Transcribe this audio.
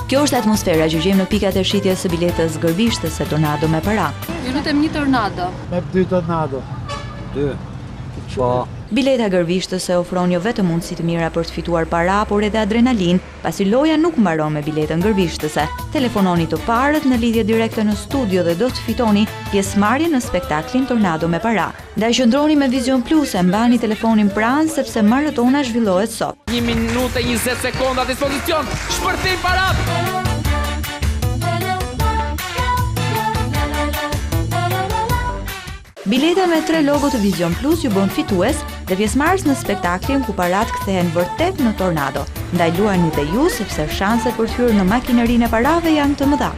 Kjo është atmosfera që gjejmë në pikat e shitjes së biletës gërbishtëse Tornado me para. Ju lutem një Tornado. Me 2 Tornado. 2. Po. Bileta gërbishtëse ofron jo vetëm mundësi të mira për të fituar para, por edhe adrenalin, pasi loja nuk mbaron me biletën gërbishtëse. Telefononi të parët në lidhje direkte në studio dhe do të fitoni pjesëmarrje në spektaklin Tornado me para. Ndaj qëndroni me Vision Plus e mbani telefonin pranë sepse maratona zhvillohet sot. 1 minutë e 20 sekonda a dispozicion. Shpërthim parat. Bileta me 3 logo të Vision Plus ju bën fitues dhe pjesëmarrës në spektaklin ku parat kthehen vërtet në Tornado. Ndaj luani dhe ju sepse shanset për të hyrë në makinerinë e parave janë të mëdha.